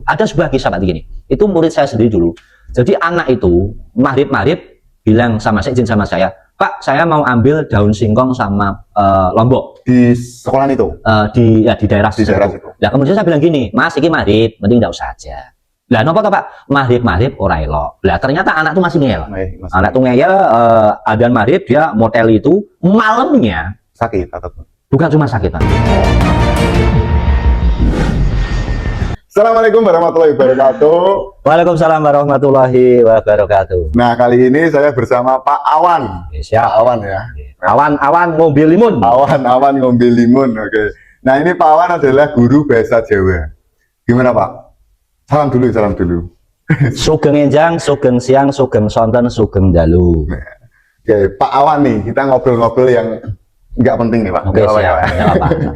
Ada sebuah kisah Pak gini. Itu murid saya sendiri dulu. Jadi anak itu maghrib bilang sama saya, izin sama saya, Pak, saya mau ambil daun singkong sama lombok Di sekolah itu? Di daerah situ. Nah, kemudian saya bilang gini, Mas, ini maghrib, mending enggak usah aja. Lah nopo to Pak? Maghrib ora elok. Lah ternyata anak tuh masih ngeyel. Anak tuh ngeyel, adzan maghrib dia motel itu malamnya sakit atau bukan cuma sakit Pak. Assalamualaikum warahmatullahi wabarakatuh. Waalaikumsalam warahmatullahi wabarakatuh. Nah, kali ini saya bersama Pak Awan. Siap. Awan ya. Awan ngombe limun. Awan ngombe limun. Oke. Nah, ini Pak Awan adalah guru bahasa Jawa. Gimana Pak? Salam dulu. Sugeng enjang, sugeng siang, sugeng sonten, sugeng dalu. Oke, Pak Awan nih, kita ngobrol-ngobrol yang nggak penting nih Pak. Oke, siap.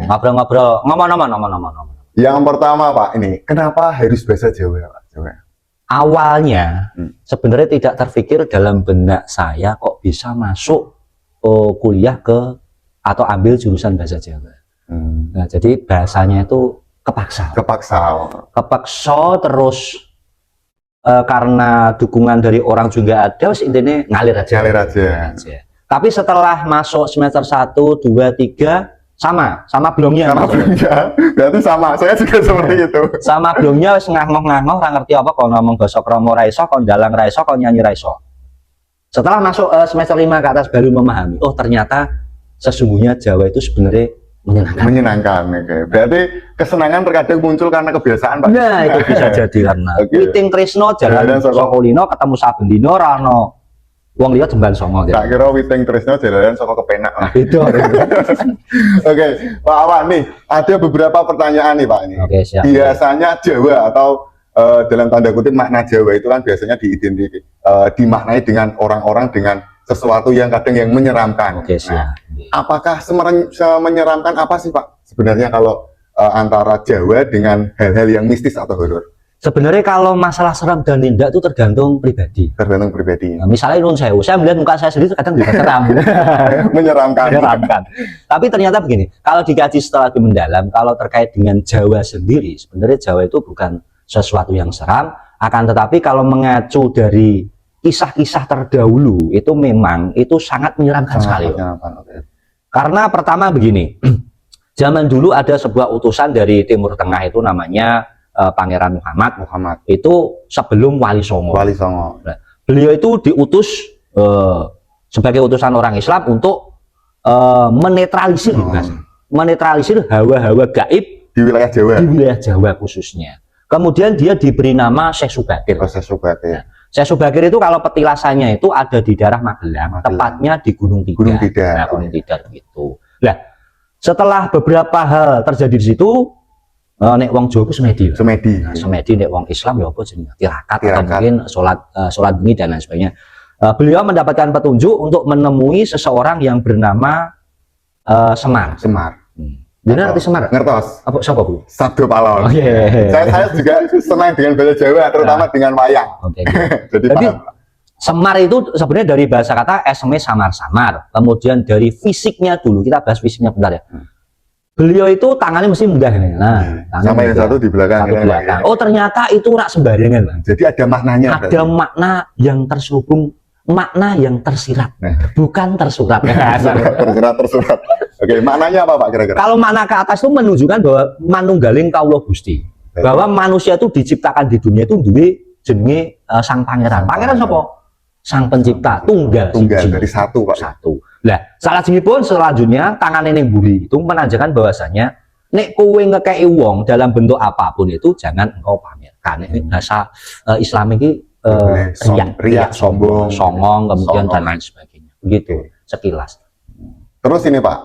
Ngobrol-ngobrol, ngomong. Yang pertama Pak, ini kenapa harus bahasa Jawa Pak? Jawa. Awalnya sebenarnya tidak terpikir dalam benak saya kok bisa masuk kuliah atau ambil jurusan bahasa Jawa. Nah, jadi bahasanya itu kepaksa terus karena dukungan dari orang juga ada, intinya ngalir aja. Tapi setelah masuk semester 1, 2, 3 sama belumnya. Berarti sama, saya juga seperti itu. Sama belumnya wis nganggoh-nganggoh ora ngerti apa kok ngomong basa krama ra iso, kok ndalang ra iso, kok nyanyi ra iso. Setelah masuk semester 5 ke atas baru memahami, oh ternyata sesungguhnya Jawa itu sebenarnya menyenangkan. Oke. Berarti kesenangan terkadang muncul karena kebiasaan Pak. Nah, itu bisa jadi karena Witing Trisno jalan Sokolino ketemu saben dino ra ono wong liya jemban songo. Tak kira Witing Trisno jalanan saka kepenak. Nah, itu. Oke, Pak Awan nih, ada beberapa pertanyaan nih Pak ini. Oke, siap. Biasanya Jawa atau dalam tanda kutip makna Jawa itu kan biasanya dimaknai dengan orang-orang dengan sesuatu yang kadang yang menyeramkan. Oke, siap. Nah, apakah menyeramkan apa sih Pak sebenarnya kalau antara Jawa dengan hal-hal yang mistis atau horor? Sebenarnya kalau masalah seram dan tidak itu tergantung pribadi. Nah, misalnya Nun Sewu, saya melihat muka saya sendiri kadang juga seram. menyeramkan. Tapi ternyata begini, kalau dikaji setelah lebih mendalam, kalau terkait dengan Jawa sendiri, sebenarnya Jawa itu bukan sesuatu yang seram, akan tetapi kalau mengacu dari kisah-kisah terdahulu, itu memang itu sangat menyeramkan sekali. Karena pertama begini, zaman dulu ada sebuah utusan dari Timur Tengah itu namanya Pangeran Muhammad itu sebelum Wali Songo. Nah, beliau itu diutus sebagai utusan orang Islam untuk menetralisir hawa-hawa gaib di wilayah Jawa khususnya. Kemudian dia diberi nama Syekh Subakir. Nah, Syekh Subakir itu kalau petilasannya itu ada di daerah Magelang. Tepatnya di Gunung Tidar. Gunung Tidar gitu. Nah, setelah beberapa hal terjadi di situ, nek wong Jawa itu semedi. Nah, semedi nek wong Islam ya apa jenenge? Tirakat atau mungkin salat bengi dan lain sebagainya. Beliau mendapatkan petunjuk untuk menemui seseorang yang bernama Semar. Benar arti Semar? Ngertos. Apa siapa Bu? Sabdo Palon. Saya juga senang dengan bahasa Jawa, terutama dengan wayang. Jadi Semar itu sebenarnya dari bahasa kata esme samar-samar. Kemudian dari fisiknya dulu, kita bahas fisiknya bentar ya. Beliau itu tangannya mesti megah nih. Nah, sama yang satu di belakang. Oh, ternyata itu rak sembarangan, Bang. Jadi ada maknanya. Ada makna yang terselubung, makna yang tersirat, bukan tersurat. tersurat. Oke, maknanya apa Pak kira-kira? Kalau makna ke atas itu menunjukkan bahwa manunggaling kaulo Gusti. Bahwa manusia itu diciptakan di dunia itu duwe jenenge sang pangeran. Pangeran siapa? Sang pencipta, tunggal dari satu Pak. Satu. Nah, salah pun selanjutnya tangan nenek buri itu menandakan bahwasanya nek kowe ngekei wong dalam bentuk apapun itu jangan engkau pamerkan. Ini bahasa Islam ini riak, sombong, songong, kemudian dan lain sebagainya. Begitu sekilas. Terus ini Pak,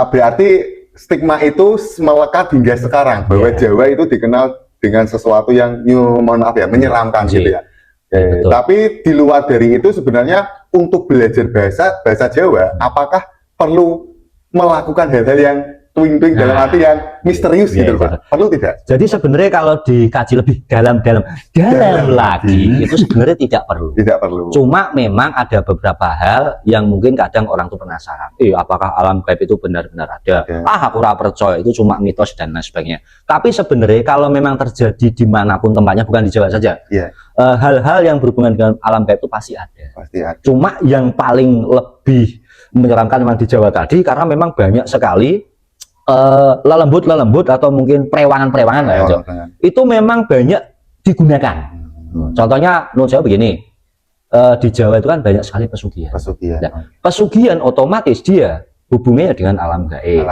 berarti stigma itu melekat hingga sekarang bahwa Jawa itu dikenal dengan sesuatu yang menyeramkan gitu ya. Tapi di luar dari itu sebenarnya untuk belajar bahasa Jawa, apakah perlu melakukan hal-hal yang twing-twing dalam arti yang misterius gitu Pak. Perlu tidak? Jadi sebenarnya kalau dikaji lebih dalam lagi itu sebenarnya tidak perlu. Tidak perlu. Cuma memang ada beberapa hal yang mungkin kadang orang tuh penasaran. Apakah alam gaib itu benar-benar ada? Aku ora percaya, itu cuma mitos dan lain sebagainya. Tapi sebenarnya kalau memang terjadi dimanapun tempatnya, bukan di Jawa saja, hal-hal yang berhubungan dengan alam gaib itu pasti ada. Pasti ada. Cuma yang paling lebih menyeramkan memang di Jawa tadi, karena memang banyak sekali lelembut atau mungkin perewangan itu memang banyak digunakan. Contohnya menurut saya begini, di Jawa itu kan banyak sekali pesugihan. Pesugihan otomatis dia hubungannya dengan alam gaib.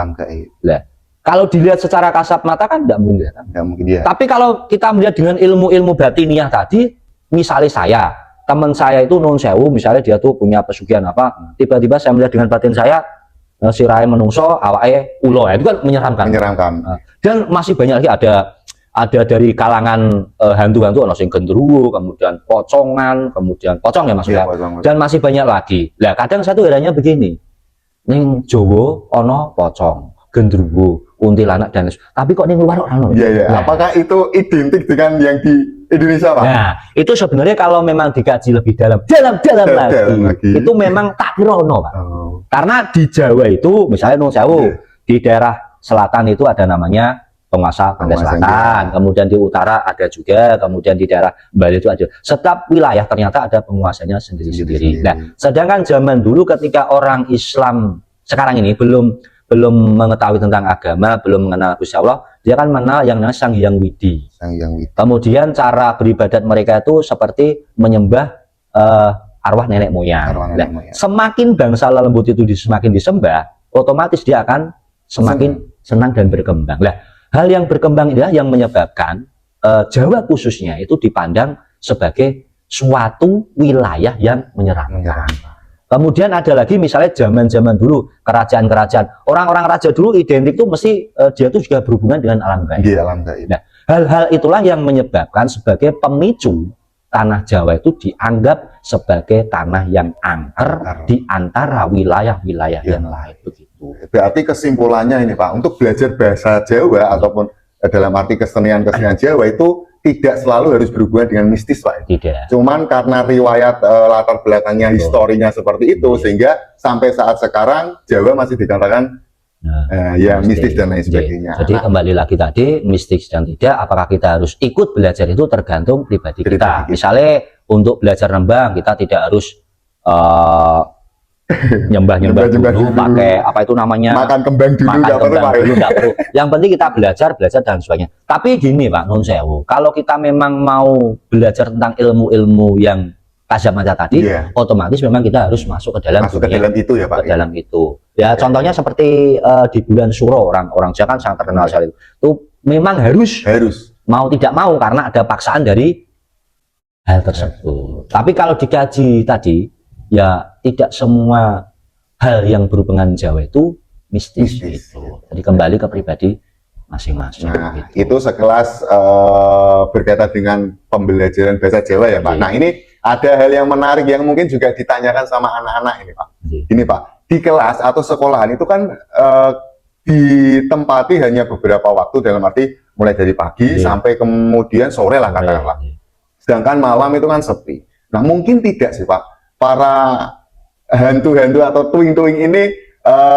Nah, kalau dilihat secara kasat mata kan tidak mungkin. Tapi kalau kita melihat dengan ilmu-ilmu batiniah tadi, misalnya teman saya itu non sewu, misalnya dia tuh punya pesugihan apa, tiba-tiba saya melihat dengan batin saya, sirai menungso awake ulo, itu kan menyeramkan. Dan masih banyak lagi, ada dari kalangan hantu-hantu, ono sing gendruwo, kemudian pocongan, kemudian pocong ya maksudnya, dan masih banyak lagi. Lah kadang satu herannya begini, ning Jowo ono pocong, gendruwo, kuntilanak dan tapi kok ning luar ono. Nah, apakah itu identik dengan yang di Indonesia Pak? Nah itu sebenarnya kalau memang dikaji lebih dalam lagi, itu memang tak kira ono Pak. Karena di Jawa itu misalnya Nung Sewu, di daerah selatan itu ada namanya penguasa Pantai Selatan, kemudian di utara ada juga, kemudian di daerah Bali itu ada. Setiap wilayah ternyata ada penguasanya sendiri-sendiri. Nah, sedangkan zaman dulu ketika orang Islam sekarang ini belum mengetahui tentang agama, belum mengenal Gusti Allah, dia kan mengenal yang namanya Sang Hyang Widi. Kemudian cara beribadat mereka itu seperti menyembah arwah nenek moyang. Semakin bangsa lelembut itu semakin disembah, otomatis dia akan semakin senang dan berkembang. Nah, hal yang berkembang inilah yang menyebabkan Jawa khususnya itu dipandang sebagai suatu wilayah yang menyeramkan. Kemudian ada lagi misalnya zaman-zaman dulu kerajaan-kerajaan, orang-orang raja dulu identik itu mesti dia itu juga berhubungan dengan alam gaib. Nah, hal-hal itulah yang menyebabkan sebagai pemicu tanah Jawa itu dianggap sebagai tanah yang angker di antara wilayah-wilayah yang lain begitu. Berarti kesimpulannya ini Pak, untuk belajar bahasa Jawa ataupun dalam arti kesenian Jawa itu tidak selalu harus berhubungan dengan mistis Pak. Tidak. Cuman karena riwayat latar belakangnya, historinya seperti itu, sehingga sampai saat sekarang Jawa masih dikatakan mistis dan lain sebagainya. Jadi kembali lagi tadi, mistis dan tidak, apakah kita harus ikut belajar itu tergantung pribadi kita. Misalnya untuk belajar nembang kita tidak harus nyembah-nyembah dulu, pakai apa itu namanya, makan kembang dulu, nggak perlu. Yang penting kita belajar dan sebagainya. Tapi gini Pak Nun Sewu, kalau kita memang mau belajar tentang ilmu-ilmu yang kasat mata tadi, otomatis memang kita harus masuk ke dalam itu ya Pak. Ke dalam itu. Ya contohnya seperti di bulan Suro, orang Jawa kan sangat terkenal sekali. Itu memang harus mau tidak mau karena ada paksaan dari hal tersebut. Tapi kalau dikaji tadi, ya tidak semua hal yang berhubungan Jawa itu mistis. Gitu. Jadi kembali ke pribadi masing-masing. Nah, itu sekelas berkaitan dengan pembelajaran bahasa Jawa ya Pak. Nah ini ada hal yang menarik yang mungkin juga ditanyakan sama anak-anak ini Pak. Ini Pak, di kelas atau sekolahan itu kan ditempati hanya beberapa waktu, dalam arti mulai dari pagi sampai kemudian sore lah katakanlah. Sedangkan malam itu kan sepi. Nah mungkin tidak sih Pak, para hantu-hantu atau tuing-tuing ini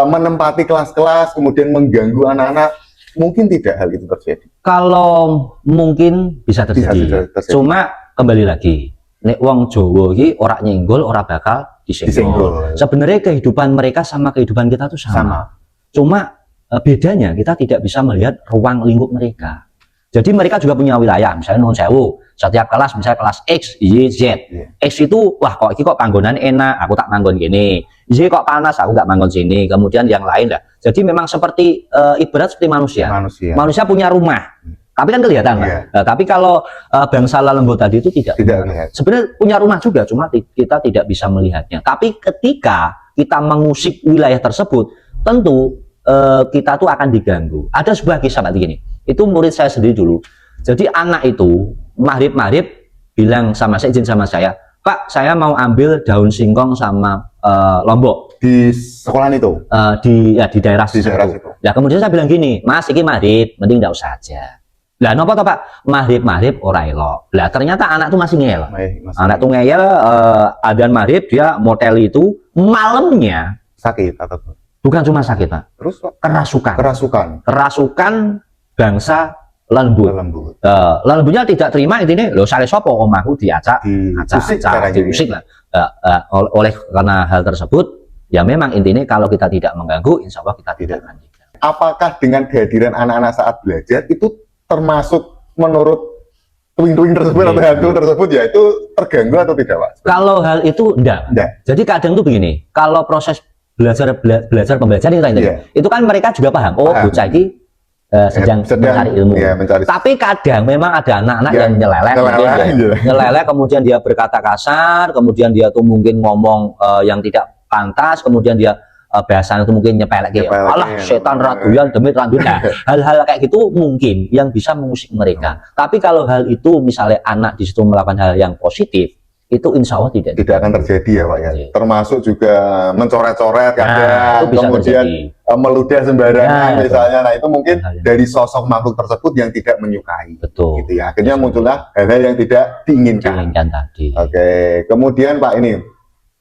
menempati kelas-kelas kemudian mengganggu anak-anak, mungkin tidak hal itu terjadi. Kalau mungkin bisa terjadi. Cuma kembali lagi, nek wong Jawa iki ora nyenggol, ora bakal disenggol. Sebenarnya kehidupan mereka sama kehidupan kita tuh sama. Cuma bedanya kita tidak bisa melihat ruang lingkup mereka. Jadi mereka juga punya wilayah, misalnya Nun Sewu, setiap kelas, misalnya kelas X, Y, Z. X itu, wah kok ini kok panggonan enak, aku tak manggon gini. Y kok panas, aku tak manggon sini. Kemudian yang lain lah. Jadi memang seperti ibarat seperti manusia. Manusia punya rumah, tapi kan kelihatan Pak. Nah, tapi kalau bangsa lelembut tadi itu tidak sebenarnya punya rumah juga, cuma kita tidak bisa melihatnya. Tapi ketika kita mengusik wilayah tersebut, tentu kita tuh akan diganggu. Ada sebuah kisah Pak begini. Itu murid saya sendiri dulu. Jadi anak itu maghrib bilang sama saya, izin sama saya, Pak, saya mau ambil daun singkong sama Lombok. Di sekolahan itu? Di daerah situ. Ya kemudian saya bilang gini, Mas, ini maghrib, mending nggak usah aja. Lah nopo toh Pak? Maghrib ora elok. Lah ternyata anak tuh masih ngeyel. Anak tuh ngeyel, adzan maghrib dia motel itu malamnya sakit atau bukan cuma sakit Pak. Terus kerasukan bangsa lembut. Lembutnya tidak terima intinya, lo sale sopo omahku diusik lah. Oleh karena hal tersebut, ya memang intinya kalau kita tidak mengganggu, insya Allah kita tidak akan diganggu. Apakah dengan kehadiran anak-anak saat belajar itu termasuk menurut twing-twing tersebut atau hantu tersebut ya itu terganggu atau tidak Pak? Kalau hal itu enggak. Jadi kadang tuh begini, kalau proses belajar pembelajaran itu kan mereka juga paham, bocah ini sedang mencari ilmu. Tapi kadang memang ada anak-anak yang nyeleleh, kemudian dia berkata kasar, kemudian dia tuh mungkin ngomong yang tidak pantas, kemudian dia bahasanya itu mungkin nyepelek kayak alah setan raduyan demi randunya. Hal-hal kayak gitu mungkin yang bisa mengusik mereka. Tapi kalau hal itu misalnya anak di situ melakukan hal yang positif, itu insya Allah tidak akan terjadi ya Pak ya. Termasuk juga mencoret-coret kemudian meludah sembarangan misalnya. Nah itu mungkin dari sosok makhluk tersebut yang tidak menyukai. Betul. Gitu ya. Akhirnya muncullah hal-hal yang tidak diinginkan. Tadi. Oke. Kemudian Pak ini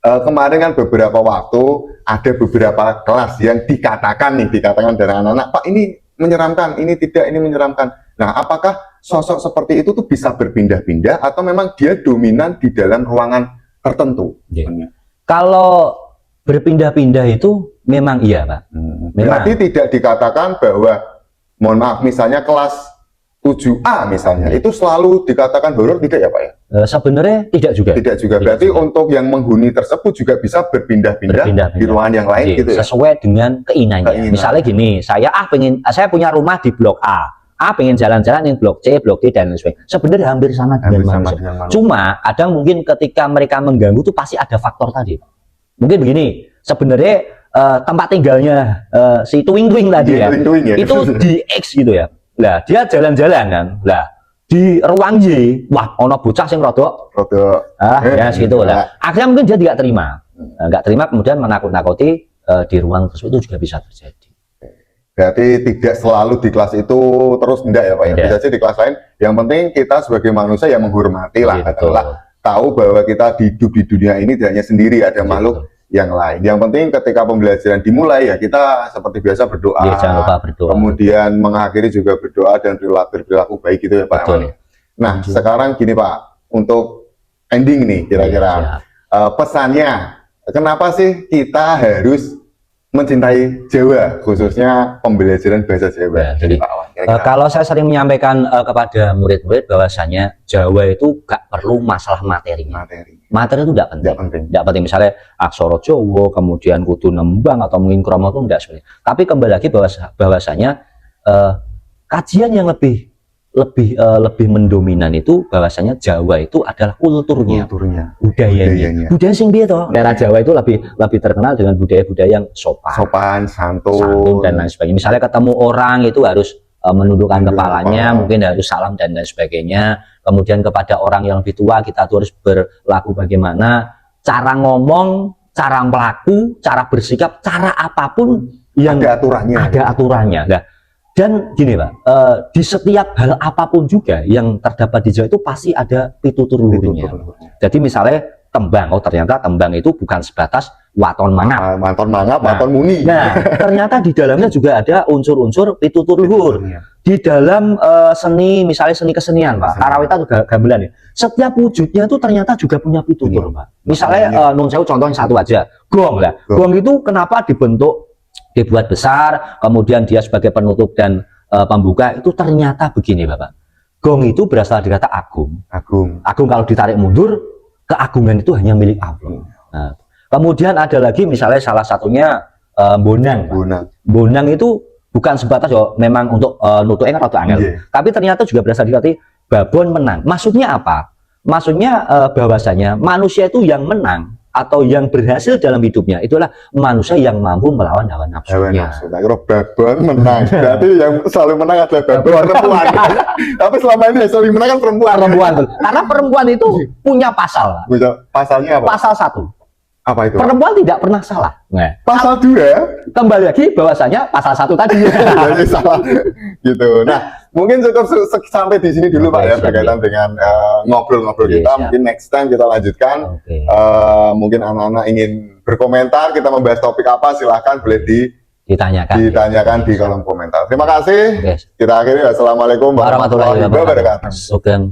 kemarin kan beberapa waktu ada beberapa kelas yang dikatakan dari anak-anak, Pak ini menyeramkan, ini tidak, ini menyeramkan. Nah, apakah sosok seperti itu tuh bisa berpindah-pindah atau memang dia dominan di dalam ruangan tertentu? Kalau berpindah-pindah itu memang iya, Pak. Berarti tidak dikatakan bahwa, mohon maaf, misalnya kelas 7A misalnya, itu selalu dikatakan horor, tidak ya Pak ya? Sebenarnya tidak juga. Tidak juga. Berarti untuk yang menghuni tersebut juga bisa berpindah-pindah di ruangan yang lain gitu ya? Sesuai dengan keinginannya. Misalnya gini, saya punya rumah di blok A. Pengen jalan-jalan yang blok C, blok D, dan lain sebagainya. Sebenarnya hampir sama dengan manusia. Cuma, ada mungkin ketika mereka mengganggu tuh pasti ada faktor tadi. Mungkin begini, sebenarnya tempat tinggalnya si Twing-Twing tadi itu di X gitu ya. Lah dia jalan-jalan kan, lah di ruang Y, wah ono bocah sing rodok, ya segitu lah. Akhirnya mungkin dia tidak terima, kemudian menakut-nakuti di ruang tersebut, itu juga bisa terjadi. Berarti tidak selalu di kelas itu terus enggak ya Pak ya? Bisa aja di kelas lain. Yang penting kita sebagai manusia yang menghormati lah, tahu bahwa kita hidup di dunia ini tidak hanya sendiri, ada makhluk yang lain. Yang penting ketika pembelajaran dimulai ya kita seperti biasa berdoa. Jangan lupa berdoa. Kemudian mengakhiri juga berdoa dan berperilaku baik gitu ya Pak. Nah sekarang gini Pak, untuk ending nih kira-kira pesannya, kenapa sih kita harus mencintai Jawa, khususnya pembelajaran bahasa Jawa? Jadi Pak Wan, kalau saya sering menyampaikan kepada murid-murid bahwasanya Jawa itu gak perlu masalah materi itu tidak penting. Misalnya aksara Jawa, kemudian kudu nembang atau mungkin krama itu tidak sebenarnya. Tapi kembali lagi bahwasanya kajian yang lebih mendominan itu bahwasanya Jawa itu adalah kulturnya, budayanya. Budaya sing piye toh? Daerah Jawa itu lebih terkenal dengan budaya-budaya yang sopan, santun dan lain sebagainya. Misalnya ketemu orang itu harus menundukkan kepalanya, mungkin harus salam dan lain sebagainya. Kemudian kepada orang yang lebih tua kita tuh harus berlaku bagaimana, cara ngomong, cara melaku, cara bersikap, cara apapun yang ada aturannya. Nah, dan gini Pak, di setiap hal apapun juga yang terdapat di Jawa itu pasti ada pitutur luhurnya. Jadi misalnya tembang, ternyata tembang itu bukan sebatas waton mangap, waton muni. Nah, ternyata di dalamnya juga ada unsur-unsur pitutur luhur. Di dalam seni, misalnya seni kesenian Pak, karawita atau gamelan ya, setiap wujudnya itu ternyata juga punya pitutur Pak. Misalnya nun sewu contohnya satu aja, gong lah. Gong itu kenapa dibuat besar, kemudian dia sebagai penutup dan pembuka, itu ternyata begini Bapak. Gong itu berasal dari kata agung. Agung kalau ditarik mundur, keagungan itu hanya milik Allah. Nah, kemudian ada lagi misalnya salah satunya bonang. Bonang itu bukan sebatas memang untuk nutuknya atau angel, tapi ternyata juga berasal dari kata babon menang. Maksudnya apa? Maksudnya bahwasanya manusia itu yang menang atau yang berhasil dalam hidupnya itulah manusia yang mampu melawan hawa nafsunya. Babon menang. Berarti yang selalu menang adalah babon perempuan. Tapi selama ini yang selalu menang kan perempuan. Karena perempuan itu punya pasal. Pasalnya apa? Pasal 1. Apa itu? Perempuan tidak pernah salah. Nah, pasal 2 kembali lagi bahwasanya pasal 1 tadi. jadi salah gitu. Nah, mungkin cukup sampai di sini dulu Pak ya berkaitan dengan ngobrol-ngobrol kita. Mungkin next time kita lanjutkan. Mungkin anak-anak ingin berkomentar, kita membahas topik apa, silahkan boleh ditanyakan di kolom komentar. Terima kasih. Kita akhiri. Assalamualaikum warahmatullahi wabarakatuh. Sugeng.